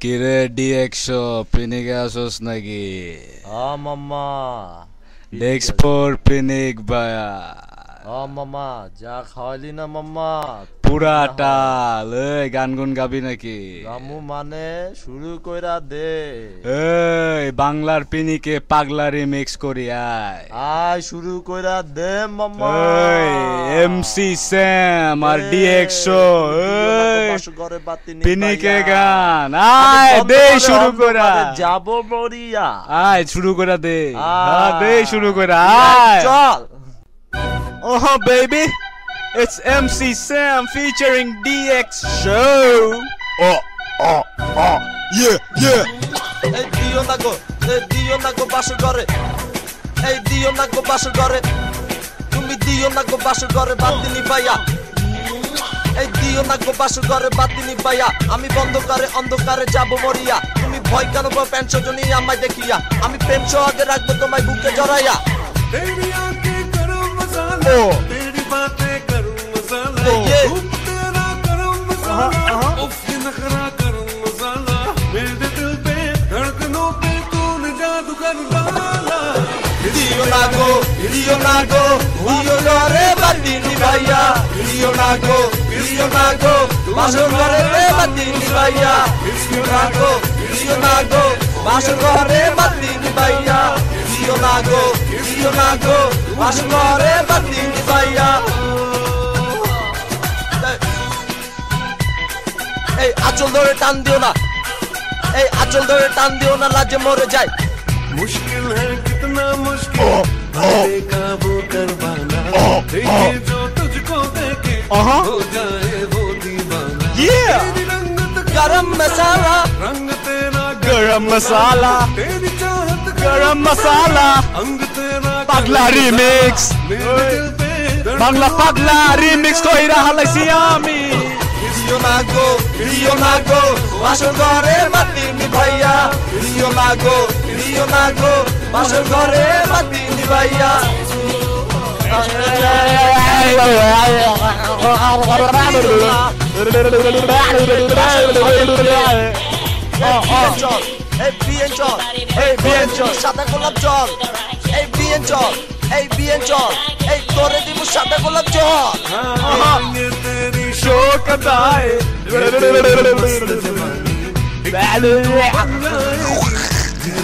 কিরে ডি100 পিনিকে আসোস নাকি? মামা ডেক্সপোর পিনিক ভায়া মামা যা খাওয়াইলি না মামা পুরাটা গান গুন গাবি নাকি? গামু মানে শুরু কইরা দে। এই বাংলার পিনিকে পাগলা রিমিক্স করি আয় শুরু কইরা দে মামা। এমসি স্যাম আর ডি100 পিনিকে গান আয় দে শুরু করা যাব মরিয়া আয় শুরু করা দে দে শুরু করা আয় চল। Oh baby, it's MC Sam featuring DX Oh, yeah. এই দিও না গো বাসর ঘরে, এই দিও না গো বাসর ঘরে, তুমি দিও না গো বাসর ঘরে বাতিনি পাইয়া, এই দিও না গো বাসর ঘরে বাতিনি পাইয়া, আমি অন্ধকারে যাব মরিয়া, তুমি ভয় কেন গো প্যান্ট সজনী আমায় দেখিয়া, আমি প্রেম সহাগে রাখবো তোমায় বুকে জড়াইয়া। तेरी आंखें गरम मसाला, तेरी बातें गरम मसाला, धूप तेरा गरम मसाला, उफ ये नखरा गरम मसाला, मेरे दिल पे धड़कनों पे तूने जादू कर डाला। দিও না গো ঘরে বাতিনি পাইয়া, দিও না গো বাসর ঘরে বাতিনি পাইয়া, দিও না গো বাসর ঘরে বাতিনি পাইয়া, দিও না গো বাসর ঘরে বাতিনি পাইয়া। এই আঁচল ধরে টান দিও না, এই আঁচল ধরে টান দিও না, লাজে মরে যায়। मुश्किल है कितना मुश्किल बातें काबू कर पाना, देखे जो तुझको देखे हो जाए वो दीवाना। तेरी रंगत गरम मसाला, रंग तेरा गरम मसाला तेरी चाहत गरम मसाला अंग तेरा পাগলা রিমিক্স मेरे दिल पे বাংলা পাগলা রিমিক্স কইরা হালাইছি আমি। দিও না গো বাসর ঘরে বাতিনি ভাইয়া, দিও না গো বাসর ঘরে বাতিনি ভাইয়া। এই বিয়েন চল সাদা গোলাপ জল, এই বিয়েন চল এই তোরে দিব সাদা গোলাপ জল। ये तेरी শোকদায়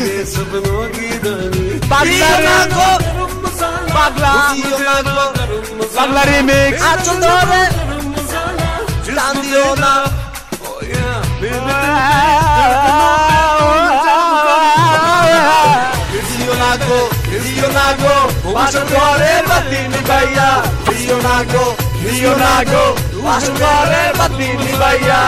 ये सपनों की रानी পাগলা পাগলা পাগলা রিমিক্স আঁচল ধরে টান দিও না, দিও না গো বাসর ঘরে বাতিনি ভাইয়া, দিও না গো বাসর ঘরে বাতিনি ভাইয়া,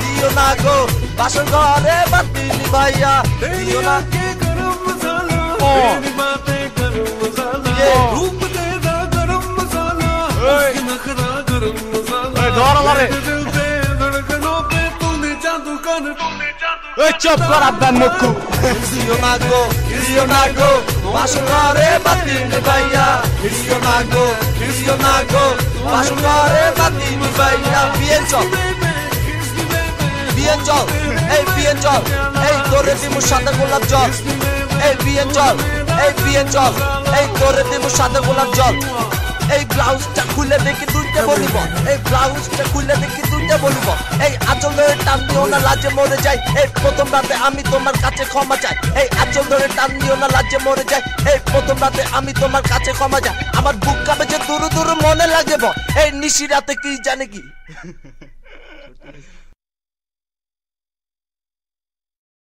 দিও না গো বাসর ঘরে বাতিনি ভাইয়া, দিও না। के गरम मसाला तेरी बातें गरम मसाला, रूप तेरा गरम मसाला, उसकी नखरा गरम मसाला, ধর আমারে मेरे दिल पे धड़कनों पे तूने जादू कर ওই চুপ কর আব্বান মুক্কু। দিও না গো বাসর ঘরে বাতিনি ভাইয়া, দিও না গো বাসর ঘরে বাতিনি ভাইয়া। বিয়েন চল এই তোরে দিব সাদা গোলাপ জল, এই বিয়েন চল এই তোরে দিব সাদা গোলাপ জল। এই ব্লাউজটা খুলে দেখি দুইটা বলিব, এই ব্লাউজটা খুলে দেখি দুইটা বলিব, এই আঁচল ধরে টান দিও না লাজে মরে যাই, এই প্রথম রাতে আমি তোমার কাছে ক্ষমা চাই, এই আঁচল ধরে টান দিও না লাজে মরে যাই, এই প্রথম রাতে আমি তোমার কাছে ক্ষমা চাই, আমার বুক কাঁপে যে দূর মনে লাগে এই নিশি রাতে কি জানে কি।